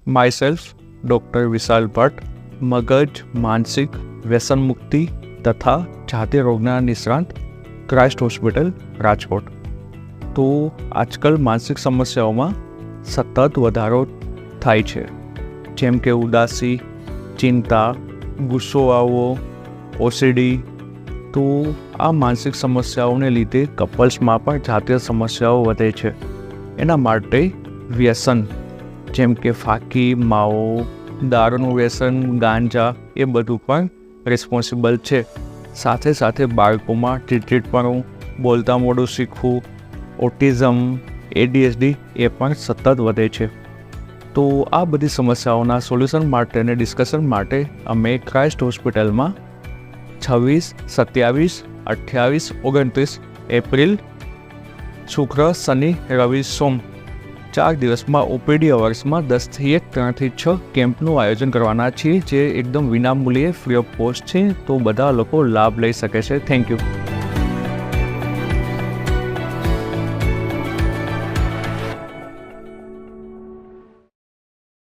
Myself doctor વિશાલ ભટ્ટ, મગજ, માનસિક, વ્યસન મુક્તિ તથા જાતીય રોગના નિષ્ણાંત, ક્રાઇસ્ટ હોસ્પિટલ, રાજકોટ. તો આજકાલ માનસિક સમસ્યાઓમાં સતત વધારો થાય છે, જેમ કે ઉદાસી, ચિંતા, ગુસ્સો આવવો, ઓસીડી. તો આ માનસિક સમસ્યાઓને લીધે કપલ્સમાં પણ જાતીય સમસ્યાઓ વધે છે. એના માટે વ્યસન જેમ કે ફાંકી, માવો, દારૂનું વ્યસન, ગાંજા એ બધું પણ રિસ્પોન્સિબલ છે. સાથે સાથે બાળકોમાં ચીડચીડપણું, બોલતા મોડું શીખવું, ઓટિઝમ, ADHD એ પણ સતત વધે છે. તો આ બધી સમસ્યાઓના સોલ્યુશન માટે અને ડિસ્કશન માટે અમે ક્રાઇસ્ટ હોસ્પિટલમાં 26, 27, 28, 29 એપ્રિલ શુક્ર, શનિ, રવિ, સોમ 4 દિવસમાં OPD અવર્સમાં 10 થી 1, 3 થી 6 કેમ્પનું આયોજન કરવાના છીએ, જે એકદમ વિનામૂલ્યે ફ્રી ઓફ કોસ્ટ છે. તો બધા લોકો લાભ લઈ શકે છે. Thank you.